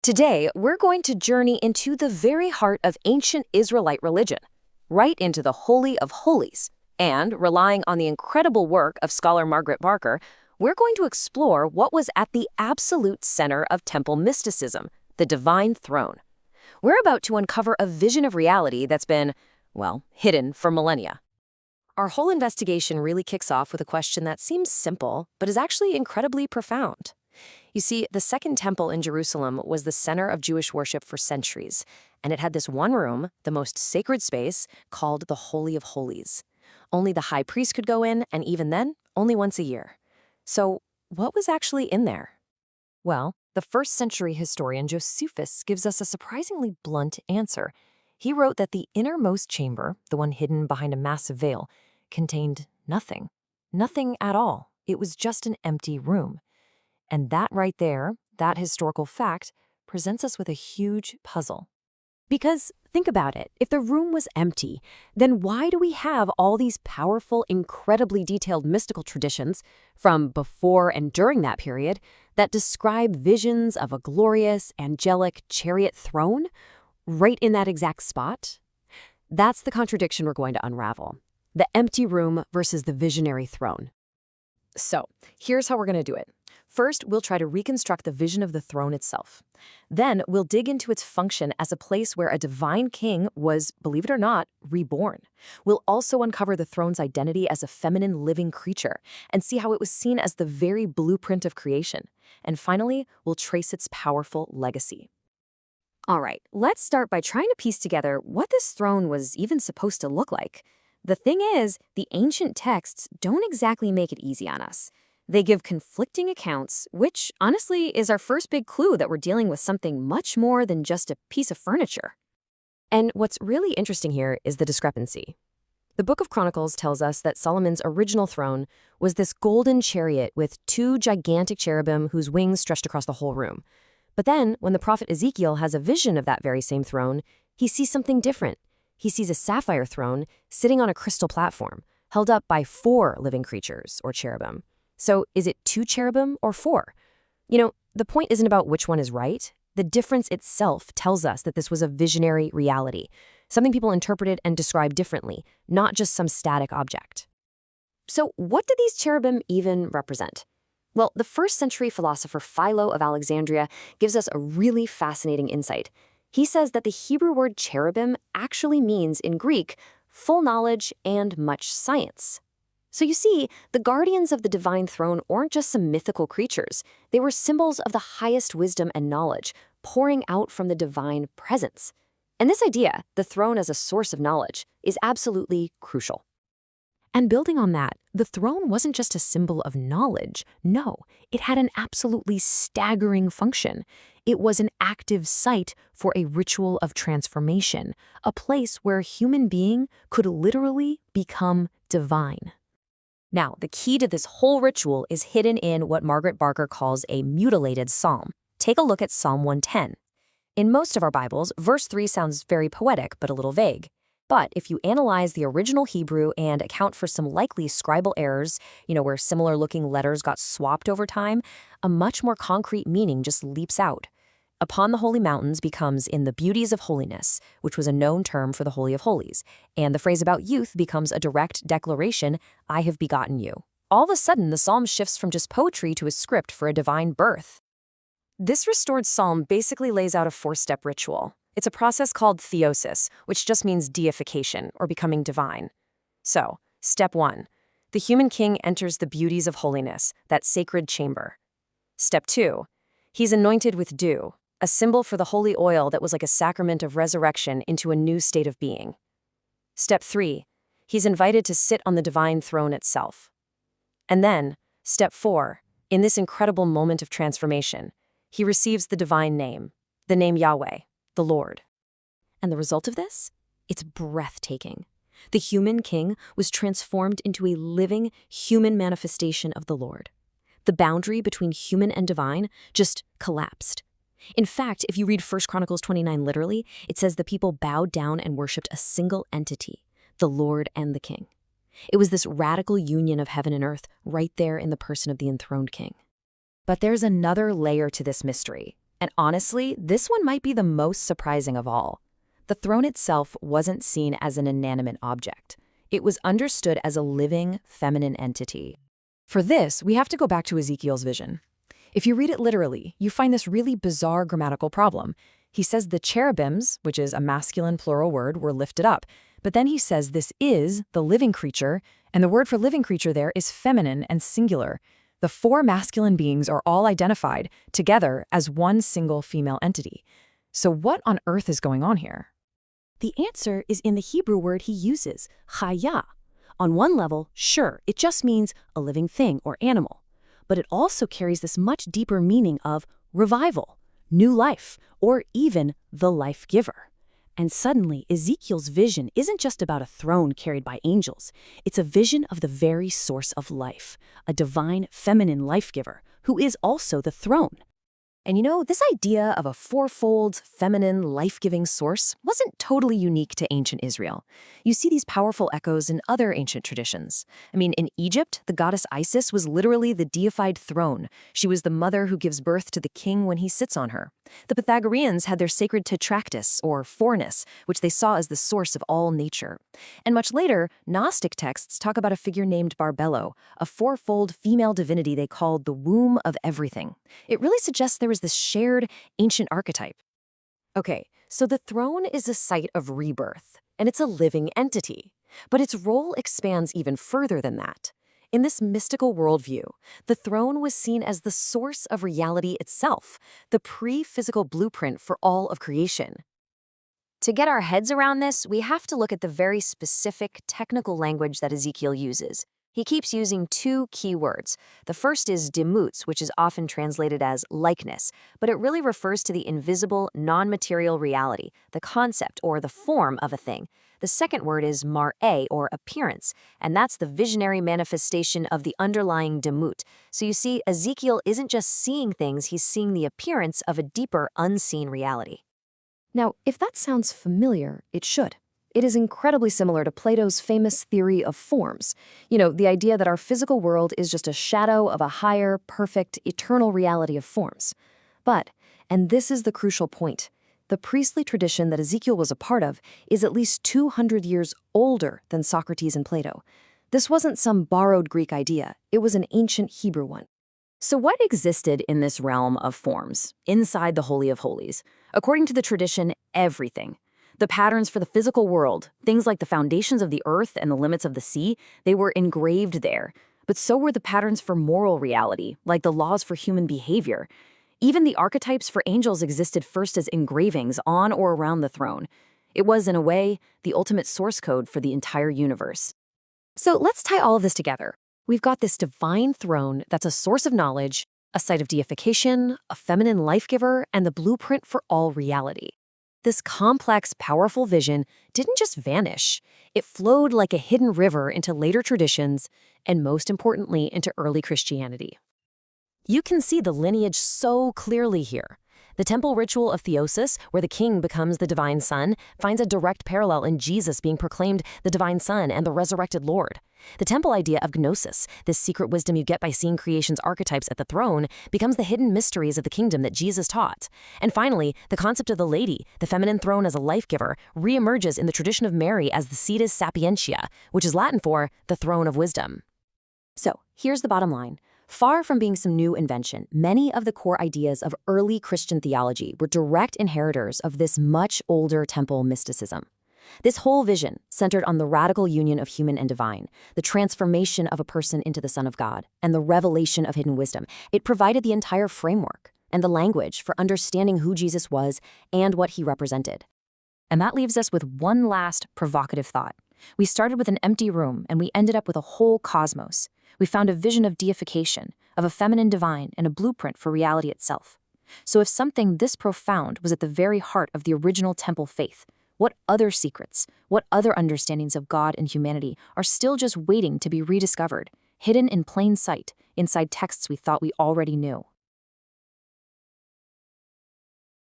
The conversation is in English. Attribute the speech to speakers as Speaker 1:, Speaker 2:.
Speaker 1: Today, we're going to journey into the very heart of ancient Israelite religion, right into the Holy of Holies. And, relying on the incredible work of scholar Margaret Barker, we're going to explore what was at the absolute center of temple mysticism, the divine throne. We're about to uncover a vision of reality that's been, well, hidden for millennia. Our whole investigation really kicks off with a question that seems simple, but is actually incredibly profound. You see, the Second Temple in Jerusalem was the center of Jewish worship for centuries, and it had this one room, the most sacred space, called the Holy of Holies. Only the high priest could go in, and even then, only once a year. So, what was actually in there? Well, the first-century historian Josephus gives us a surprisingly blunt answer. He wrote that the innermost chamber, the one hidden behind a massive veil, contained nothing. Nothing at all. It was just an empty room. And that right there, that historical fact, presents us with a huge puzzle. Because, think about it, if the room was empty, then why do we have all these powerful, incredibly detailed mystical traditions from before and during that period that describe visions of a glorious, angelic chariot throne right in that exact spot? That's the contradiction we're going to unravel. The empty room versus the visionary throne. So, here's how we're going to do it. First, we'll try to reconstruct the vision of the throne itself. Then, we'll dig into its function as a place where a divine king was, believe it or not, reborn. We'll also uncover the throne's identity as a feminine living creature and see how it was seen as the very blueprint of creation. And finally, we'll trace its powerful legacy. All right, let's start by trying to piece together what this throne was even supposed to look like. The thing is, the ancient texts don't exactly make it easy on us. They give conflicting accounts, which, honestly, is our first big clue that we're dealing with something much more than just a piece of furniture. And what's really interesting here is the discrepancy. The Book of Chronicles tells us that Solomon's original throne was this golden chariot with two gigantic cherubim whose wings stretched across the whole room. But then, when the prophet Ezekiel has a vision of that very same throne, he sees something different. He sees a sapphire throne sitting on a crystal platform, held up by 4 living creatures, or cherubim. So is it 2 cherubim or 4? The point isn't about which one is right. The difference itself tells us that this was a visionary reality, something people interpreted and described differently, not just some static object. So what do these cherubim even represent? Well, the first-century philosopher Philo of Alexandria gives us a really fascinating insight. He says that the Hebrew word cherubim actually means, in Greek, full knowledge and much science. So you see, the guardians of the divine throne aren't just some mythical creatures. They were symbols of the highest wisdom and knowledge, pouring out from the divine presence. And this idea, the throne as a source of knowledge, is absolutely crucial. And building on that, the throne wasn't just a symbol of knowledge. No, it had an absolutely staggering function. It was an active site for a ritual of transformation, a place where a human being could literally become divine. Now, the key to this whole ritual is hidden in what Margaret Barker calls a mutilated psalm. Take a look at Psalm 110. In most of our Bibles, verse 3 sounds very poetic but a little vague. But if you analyze the original Hebrew and account for some likely scribal errors, where similar-looking letters got swapped over time, a much more concrete meaning just leaps out. Upon the holy mountains becomes in the beauties of holiness, which was a known term for the Holy of Holies, and the phrase about youth becomes a direct declaration, I have begotten you. All of a sudden, the psalm shifts from just poetry to a script for a divine birth. This restored psalm basically lays out a 4-step ritual. It's a process called theosis, which just means deification, or becoming divine. So, step 1. The human king enters the beauties of holiness, that sacred chamber. Step 2. He's anointed with dew, a symbol for the holy oil that was like a sacrament of resurrection into a new state of being. Step 3. He's invited to sit on the divine throne itself. And then, step 4. In this incredible moment of transformation, he receives the divine name, the name Yahweh, the Lord. And the result of this? It's breathtaking. The human king was transformed into a living human manifestation of the Lord. The boundary between human and divine just collapsed. In fact, if you read 1 Chronicles 29 literally, it says the people bowed down and worshipped a single entity, the Lord and the King. It was this radical union of heaven and earth right there in the person of the enthroned king. But there's another layer to this mystery. And honestly, this one might be the most surprising of all. The throne itself wasn't seen as an inanimate object. It was understood as a living, feminine entity. For this, we have to go back to Ezekiel's vision. If you read it literally, you find this really bizarre grammatical problem. He says the cherubims, which is a masculine plural word, were lifted up. But then he says this is the living creature, and the word for living creature there is feminine and singular. The four masculine beings are all identified together as one single female entity. So what on earth is going on here?
Speaker 2: The answer is in the Hebrew word he uses, chaya. On one level, sure, it just means a living thing or animal. But it also carries this much deeper meaning of revival, new life, or even the life giver. And suddenly, Ezekiel's vision isn't just about a throne carried by angels. It's a vision of the very source of life, a divine feminine life giver, who is also the throne.
Speaker 1: And you know, this idea of a fourfold, feminine, life-giving source wasn't totally unique to ancient Israel. You see these powerful echoes in other ancient traditions. I mean, in Egypt, the goddess Isis was literally the deified throne. She was the mother who gives birth to the king when he sits on her. The Pythagoreans had their sacred tetractys, or fourness, which they saw as the source of all nature. And much later, Gnostic texts talk about a figure named Barbelo, a fourfold female divinity they called the womb of everything. It really suggests there was this shared ancient archetype. Okay, so the throne is a site of rebirth, and it's a living entity. But its role expands even further than that. In this mystical worldview, the throne was seen as the source of reality itself, the pre-physical blueprint for all of creation. To get our heads around this, we have to look at the very specific technical language that Ezekiel uses. He keeps using two key words. The first is demutz, which is often translated as likeness, but it really refers to the invisible, non-material reality, the concept or the form of a thing. The second word is mar'eh, or appearance, and that's the visionary manifestation of the underlying demut. So you see, Ezekiel isn't just seeing things, he's seeing the appearance of a deeper, unseen reality. Now, if that sounds familiar, it should. It is incredibly similar to Plato's famous theory of forms. You know, the idea that our physical world is just a shadow of a higher, perfect, eternal reality of forms. But, and this is the crucial point, the priestly tradition that Ezekiel was a part of is at least 200 years older than Socrates and Plato. This wasn't some borrowed Greek idea, it was an ancient Hebrew one. So what existed in this realm of forms, inside the Holy of Holies? According to the tradition, everything. The patterns for the physical world, things like the foundations of the earth and the limits of the sea, they were engraved there. But so were the patterns for moral reality, like the laws for human behavior. Even the archetypes for angels existed first as engravings on or around the throne. It was, in a way, the ultimate source code for the entire universe. So let's tie all of this together. We've got this divine throne that's a source of knowledge, a site of deification, a feminine life giver, and the blueprint for all reality. This complex, powerful vision didn't just vanish. It flowed like a hidden river into later traditions, and most importantly, into early Christianity. You can see the lineage so clearly here. The temple ritual of theosis, where the king becomes the divine son, finds a direct parallel in Jesus being proclaimed the divine son and the resurrected Lord. The temple idea of gnosis, this secret wisdom you get by seeing creation's archetypes at the throne, becomes the hidden mysteries of the kingdom that Jesus taught. And finally, the concept of the lady, the feminine throne as a life giver, reemerges in the tradition of Mary as the Cetus Sapientia, which is Latin for the throne of wisdom. So, here's the bottom line. Far from being some new invention, many of the core ideas of early Christian theology were direct inheritors of this much older temple mysticism. This whole vision centered on the radical union of human and divine, the transformation of a person into the Son of God, and the revelation of hidden wisdom. It provided the entire framework and the language for understanding who Jesus was and what he represented. And that leaves us with one last provocative thought. We started with an empty room, and we ended up with a whole cosmos. We found a vision of deification, of a feminine divine, and a blueprint for reality itself. So if something this profound was at the very heart of the original temple faith, what other secrets, what other understandings of God and humanity are still just waiting to be rediscovered, hidden in plain sight, inside texts we thought we already knew?